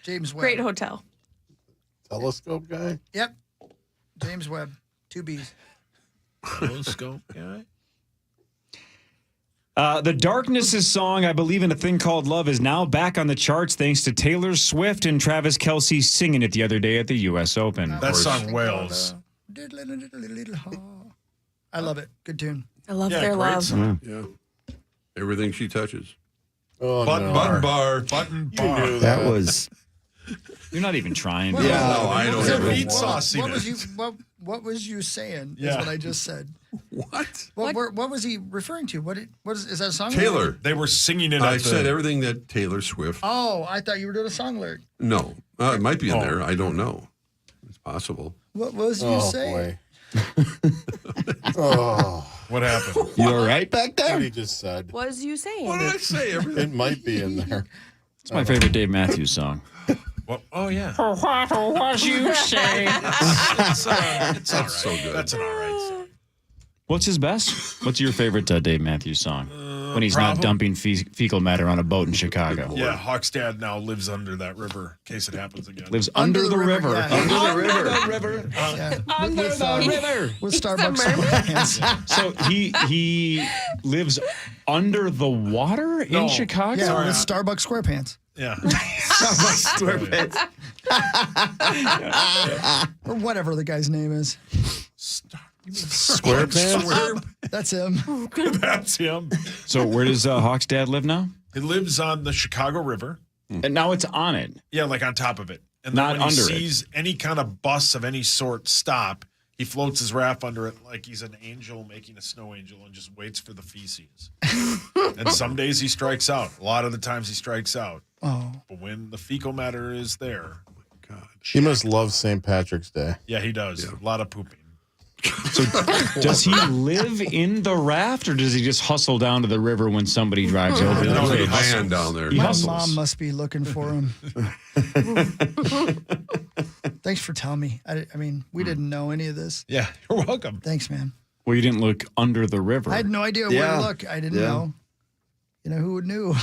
James Webb. Great hotel. Telescope guy? Yep. James Webb. 2 B's. Telescope guy. The Darkness' song, I Believe in a Thing Called Love, is now back on the charts thanks to Taylor Swift and Travis Kelce singing it the other day at the U.S. Open. That song wails. I love it. Good tune. I love their love. Yeah. Everything she touches. Oh, Button bar. Button bar. That was. You're not even trying. Yeah, no, I don't have meat it. sauciness. What was you saying? Yeah. Is what I just said. What? What was he referring to? What is that a song? Taylor. They were singing it. I said everything that Taylor Swift. Oh, I thought you were doing a song lyric. No. It might be in there. I don't know. It's possible. What was you saying? Oh, what happened? You all right back there? What he just said. What was you saying? What did I say? Everything. It might be in there. It's my favorite Dave Matthews song. Well, oh, yeah. What was you saying? It's all right. So good. That's an all right song. What's his best? What's your favorite Dave Matthews song? When he's not dumping fecal matter on a boat in Chicago. Yeah, Hawk's dad now lives under that river in case it happens again. Lives under the river. Yeah. Under the river. Under the river. With Starbucks. So he lives under the water in Chicago? Yeah, with Starbucks SquarePants. Yeah. Starbucks SquarePants. Or whatever the guy's name is. SquarePants? That's him. That's him. So where does Hawk's dad live now? He lives on the Chicago River. And now it's on it. Yeah, like on top of it. And Not then when he under it. sees any kind of bus of any sort stop, he floats his raft under it like he's an angel making a snow angel and just waits for the feces. And some days he strikes out. A lot of the times he strikes out. Oh. But when the fecal matter is there. God. He must love St. Patrick's Day. Yeah, he does. Yeah. A lot of pooping. So does he live in the raft or does he just hustle down to the river when somebody drives over? There's the a van down there. He My hustles. mom must be looking for him. Thanks for telling me. I mean, we didn't know any of this. Yeah, you're welcome. Thanks, man. Well, you didn't look under the river. I had no idea where to look. I didn't know. You know, who knew?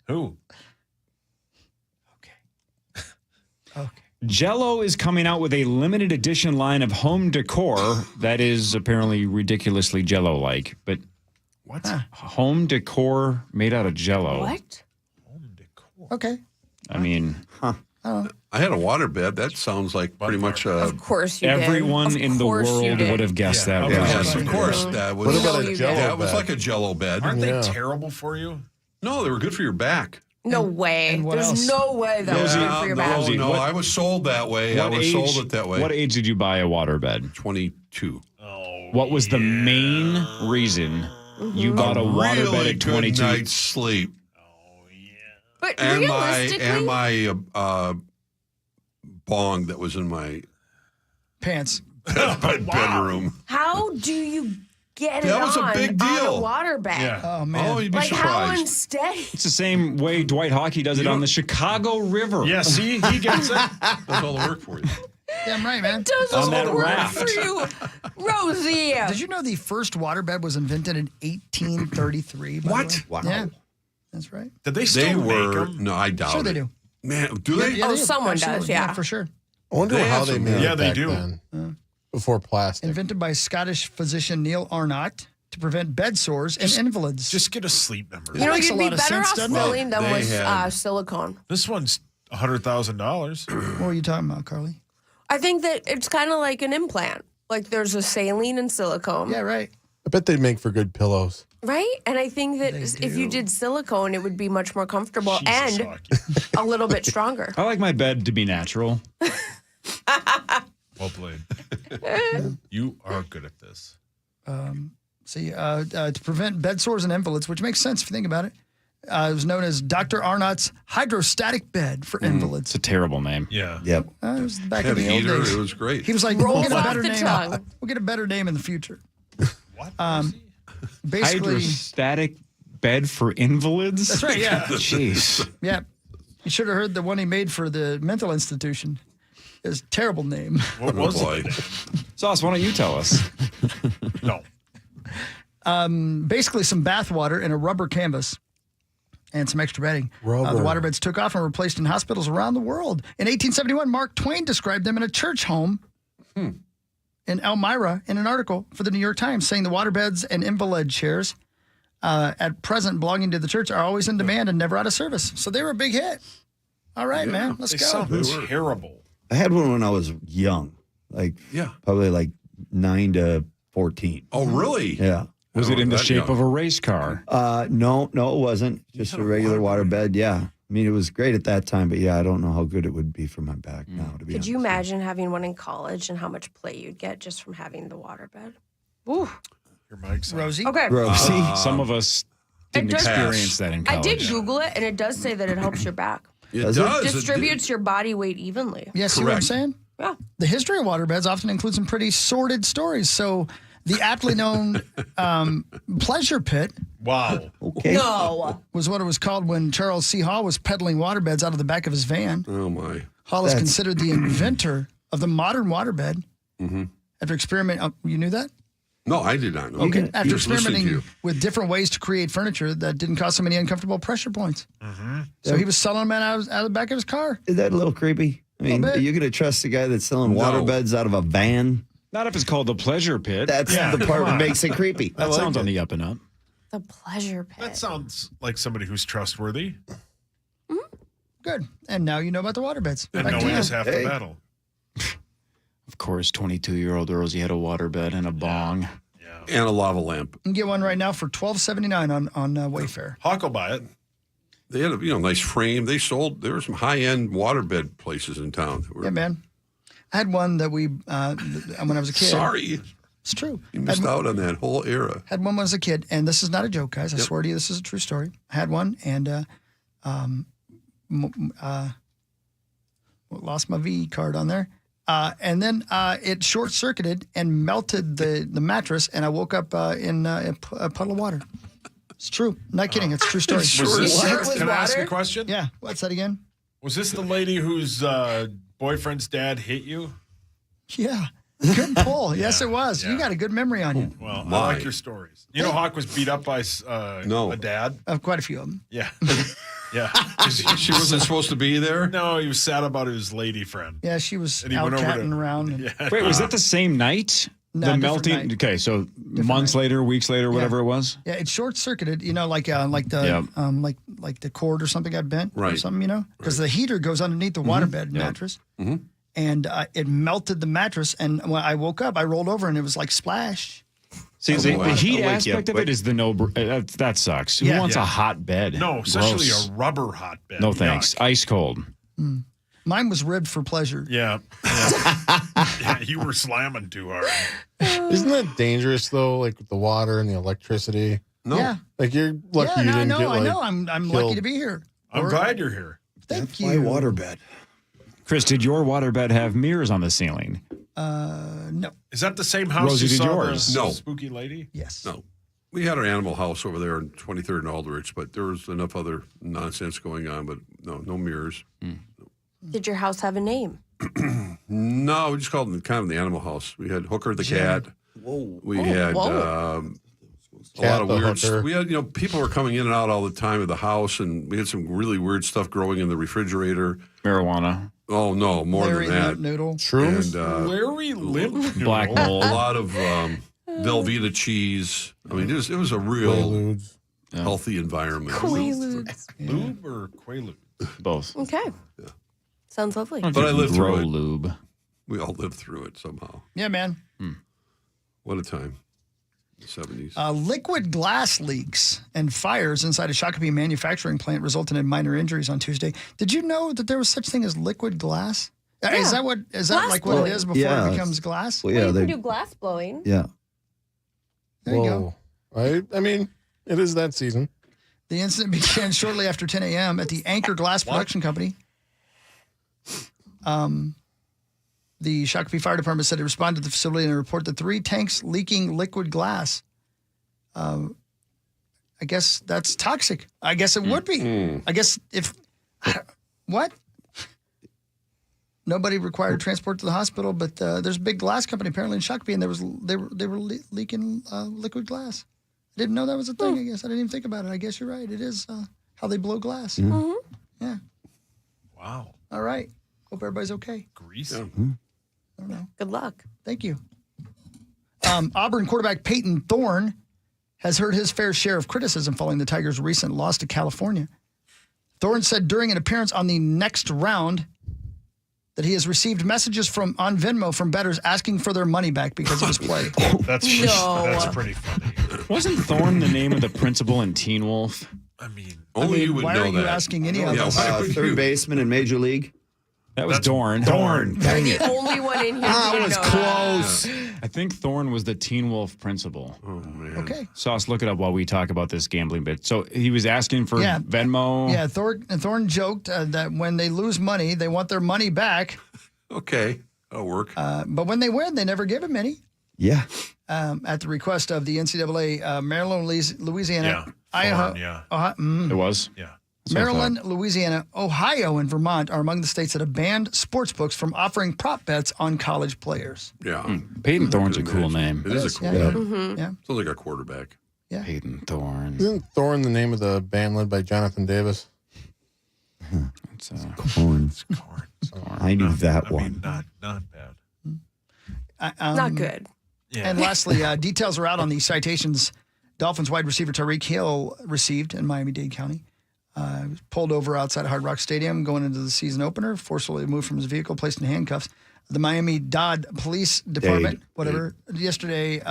Who? Okay. Jello is coming out with a limited edition line of home decor that is apparently ridiculously Jello-like. But what? Home decor made out of Jello. What? Home decor. Okay. I mean, I had a waterbed. That sounds like pretty much. Of course you everyone did. in the world would have guessed that. Yes, of course. That was, What about a Jello that was bed? like a Jello bed. Aren't they terrible for you? No, they were good for your back. No way. and what There's else? no way that was good for your back. Rosie, No, what- I was sold that way. I was sold it that way. What age did you buy a waterbed? 22. Oh, What was the main reason you bought a waterbed really at 22? good night's sleep. But And realistically, my bong that was in my Pants. bedroom. how do you get That it was a on big on deal. a waterbed? Yeah. Oh, man. Oh, you'd be Like how surprised. unsteady. It's the same way Dwight Hockey does it on the Chicago River. Yeah, see? He gets it. Does all the work for you. Damn right, man. Does On all that the work raft. for you, Rosie. Did you know the first waterbed was invented in 1833? By What? the way? Wow. Yeah, that's right. Did they They still make were. them? No, I doubt Sure they it. do. Man, do they? Yeah, Oh, they do. someone does, Absolutely. yeah. For sure. I wonder They how have they some- made Yeah, it they back do. then. Before plastic. Invented by Scottish physician Neil Arnott to prevent bed sores and invalids. Just get a sleep number. You know, makes a you'd be lot of better sense, off doesn't it? filling them They with had- silicone. This one's $100,000. What were you talking about, Carly? I think that it's kind of like an implant. Like there's a saline and silicone. Yeah, right. I bet they make for good pillows. Right? And I think that They if you do. did silicone, it would be much more comfortable Jesus, and Hockey. a little bit stronger. I like my bed to be natural. Well played. You are good at this. To prevent bed sores and invalids, which makes sense if you think about it. It was known as Dr. Arnott's hydrostatic bed for invalids. It's a terrible name. Yeah. Yep. It was back Had in a the old heater. days. It was great. He was like, Rolls we'll get a off better the name. tongue. We'll get a better name in the future. What? Basically, Hydrostatic bed for invalids? that's right. Yeah, Jeez. yeah. You should have heard the one he made for the mental institution. His terrible name. What Oh, was boy. it? Sauce, why don't you tell us? No. Basically, some bath water and a rubber canvas and some extra bedding. Rubber. The waterbeds took off and were placed in hospitals around the world. In 1871, Mark Twain described them in a church home in Elmira in an article for the New York Times, saying the waterbeds and invalid chairs at present belonging to the church are always in demand and never out of service. So they were a big hit. All right, man. Let's go. They sound terrible. I had one when I was young, probably like 9 to 14. Oh, really? Yeah. Was it in the shape of a race car? No, it wasn't. Just a regular waterbed. Yeah. I mean, it was great at that time, but yeah, I don't know how good it would be for my back now, to be Could honest. you imagine having one in college and how much play you'd get just from having the waterbed? Ooh. Your mic's Rosie. Okay. See, some of us didn't experience that in college. I did Google it, and it does say that it helps your back. It does. Distributes your body weight evenly. Yeah, see what I'm saying? Yeah. The history of waterbeds often includes some pretty sordid stories. So the aptly known pleasure pit. Wow. Okay. No. Was what it was called when Charles C. Hall was peddling waterbeds out of the back of his van. Oh, my. Hall is considered the inventor of the modern waterbed. Mm-hmm. After experiment, you knew that? No, I did not know. Okay. After He was listening to experimenting you. with different ways to create furniture that didn't cause so many uncomfortable pressure points. Mm-hmm. So he was selling them out of the back of his car. Is that a little creepy? I mean, are you going to trust a guy that's selling waterbeds out of a van? Not if it's called the pleasure pit. That's the part that makes it creepy. That sounds on the up and up. The pleasure pit. That sounds like somebody who's trustworthy. Good. And now you know about the waterbeds. And Back to knowing you. is half the battle. Of course, 22-year-old Rosie had a waterbed and a bong. And a lava lamp. You can get one right now for $12.79 on Wayfair. Hawk will buy it. They had a nice frame. There were some high-end waterbed places in town. That were, Yeah, man. I had one that we, when I was a kid. Sorry. It's true. You missed out on that whole era. Had one when I was a kid, and this is not a joke, guys. I swear to you, this is a true story. I had one, and lost my V card on there. And then it short-circuited and melted the mattress, and I woke up in a puddle of water. It's true. Not kidding. It's a true story. Can I ask a question? Yeah. What's that again? Was this the lady whose boyfriend's dad hit you? Yeah. Good pull. Yes, it was. You got a good memory on you. Well, I like your stories. You know, Hawk was beat up by a dad? Quite a few of them. Yeah. Yeah. She wasn't supposed to be there? No, he was sad about his lady friend. Yeah, she was And he out went over catting to- around. And, Wait, was that the same night? No, the different melting. night. Okay, so months later, weeks later, whatever it was. Yeah, it short circuited. You know, like the like the cord or something got bent or Right. something. You know, because the heater goes underneath the waterbed mattress, and it melted the mattress. And when I woke up, I rolled over and it was like splash. See, Oh, the wow. heat I'll wake aspect you of up. it is the no. That sucks. Who Yeah. wants Yeah. a hot bed? No, especially Gross. a rubber hot bed. No thanks. Ice cold. Mine was ribbed for pleasure. Yeah. Yeah, you were slamming too hard. Isn't that dangerous though? Like with the water and the electricity. No. Yeah. Like you're lucky Yeah, you no, didn't I know. get I like. know. I'm lucky killed. to be here. I'm glad you're here. Thank My you. waterbed. Chris, did your waterbed have mirrors on the ceiling? No. Is that the same house Rosie, you did saw yours? the No. spooky lady? Yes. No. We had our animal house over there on 23rd and Aldrich, but there was enough other nonsense going on, but no mirrors. Did your house have a name? No, we just called it kind of the animal house. We had Hooker the Jim. cat. Whoa. We Oh, had whoa. a Cat lot of the weird Hooker. We had, people were coming in and out all the time of the house, and we had some really weird stuff growing in the refrigerator. Marijuana. Oh, no, more Larry than that. Noodle. Shrooms? And Larry Limp. Black a mold. lot of Velveeta cheese. I mean, it was a real Quaaludes. healthy environment. Quaaludes. Lube or Quaalude? Both. Okay. Sounds lovely. But I lived Grow through it. lube. We all lived through it somehow. Yeah, man. What a time. The 70s. Liquid glass leaks and fires inside a Shakopee manufacturing plant resulted in minor injuries on Tuesday. Did you know that there was such thing as liquid glass? Is that what Glass like what blowing. it is before Yeah. it becomes glass? Well, Well, yeah, you can they, do glass blowing. yeah. There you go. Whoa. I mean, it is that season. The incident began shortly after 10 a.m. at the Anchor Glass Production Company. The Shakopee Fire Department said it responded to the facility and reported 3 tanks leaking liquid glass. I guess that's toxic. I guess it would be. I guess if what? Nobody required transport to the hospital, but there's a big glass company apparently in Shakopee, and they were leaking liquid glass. I didn't know that was a thing. I guess I didn't even think about it. I guess you're right. It is how they blow glass. Yeah. Wow. All right. Hope everybody's okay. Grease. I don't know. Good luck. Thank you. Auburn quarterback Peyton Thorne has heard his fair share of criticism following the Tigers' recent loss to California. Thorne said during an appearance on the Next Round that he has received messages on Venmo from bettors asking for their money back because of his play. That's pretty funny. Wasn't Thorne the name of the principal in Teen Wolf? Only you would why know are you that. asking any of us? Third baseman in Major League. That was Dorn. Dang The it. only one in here. Ah, who it was didn't know that. close. I think Thorne was the Teen Wolf principal. Oh, man. Okay. Sauce, look it up while we talk about this gambling bit. So he was asking for Yeah. Venmo. Yeah, Thorne joked that when they lose money, they want their money back. Okay, that'll work. But when they win, they never give him any. Yeah. At the request of the NCAA, Maryland, Louisiana, Ohio, It was? Yeah. Maryland, Louisiana, Ohio, and Vermont are among the states that have banned sportsbooks from offering prop bets on college players. Yeah. Peyton Thorne's a cool name. It is a cool yeah. name. Mhm. Yeah. Sounds like a quarterback. Yeah. Peyton Thorne. Isn't Thorne the name of the band led by Jonathan Davis? It's Corn. I knew that I one. mean, not bad. Not good. Yeah. And lastly, details are out on the citations Dolphins wide receiver Tyreek Hill received in Miami-Dade County. He was pulled over outside Hard Rock Stadium going into the season opener, forcibly moved from his vehicle, placed in handcuffs. The Miami-Dade Police Department, yesterday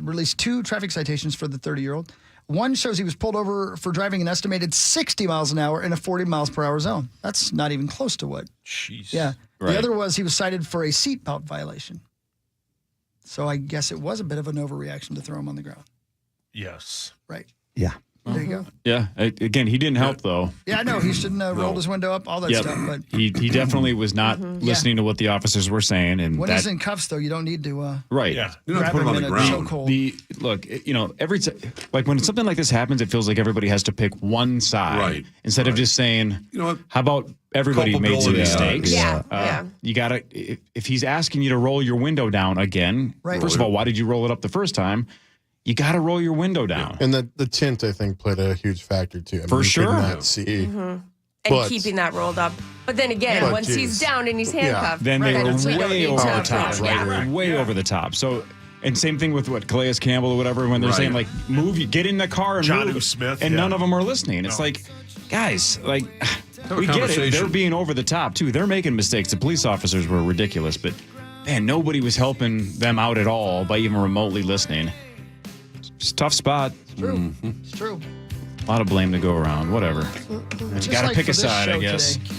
released 2 traffic citations for the 30-year-old. One shows he was pulled over for driving an estimated 60 miles an hour in a 40 miles per hour zone. That's not even close to what. Jeez. Yeah. Right. The other was he was cited for a seatbelt violation. So I guess it was a bit of an overreaction to throw him on the ground. Yes. Right. Yeah. There you go. Yeah. Again, he didn't help, though. Yeah, I know. He shouldn't have rolled his window up, all that stuff. But He definitely was not listening to what the officers were saying. And when that, he's in cuffs, though, you don't need to right. You don't have grab to put him him on in the a ground. chokehold. Look, every like when something like this happens, it feels like everybody has to pick one side, Right. Instead of just saying, You know what? how about everybody made some Culpability. mistakes? Yeah. You gotta. If he's asking you to roll your window down again, Right. first of all, why did you roll it up the first time? You got to roll your window down. And the tint, I think, played a huge factor too. I mean, For you could sure. not see. And But- keeping that rolled up. But then again, But once he's geez. down and he's handcuffed, Then they then were we don't way need over to the approach. top, right? Way over the top. So, and same thing with what Calais Campbell or whatever, when they're Right. saying like, move, get in the car and John move, U. Smith, and yeah. none of them are listening. It's like, guys, like, a we get it. conversation. They're being over the top too. They're making mistakes. The police officers were ridiculous, but man, nobody was helping them out at all by even remotely listening. It's a tough spot. True. It's true. A lot of blame to go around. Whatever. Just You got to like pick for a this side, I show guess. today.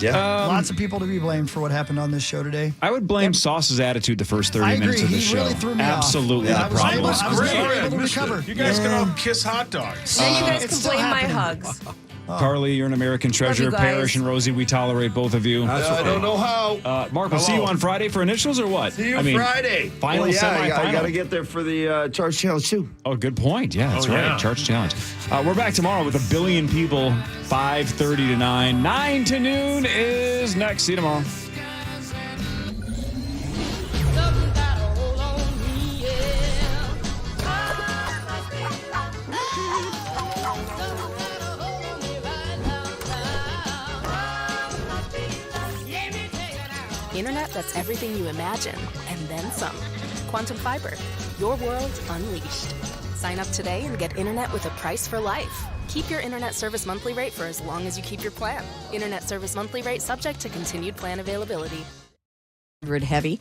Yeah. Lots of people to be blamed for what happened on this show today. I would blame Sauce's attitude the first 30 I agree. minutes of the He show. really threw me off. Absolutely Yeah, the problem. I was great. never I able to missed recover. You guys can all kiss hot dogs. Then you guys It's can still blame my happening. hugs. Carly, you're an American treasure. you guys. Parrish and Rosie, we tolerate both of you. I don't know how. Mark, we'll see you on Friday for initials or what? See you Friday. Final, Well, yeah, semifinal. I got to get there for the Charge Challenge too. Oh, good point. Yeah, that's right. yeah. Charge Challenge. We're back tomorrow with 1 billion people, 5:30 to 9. 9 to noon is next. See you tomorrow. Internet that's everything you imagine, and then some. Quantum Fiber, your world unleashed. Sign up today and get internet with a price for life. Keep your internet service monthly rate for as long as you keep your plan. Internet service monthly rate subject to continued plan availability. Heavy.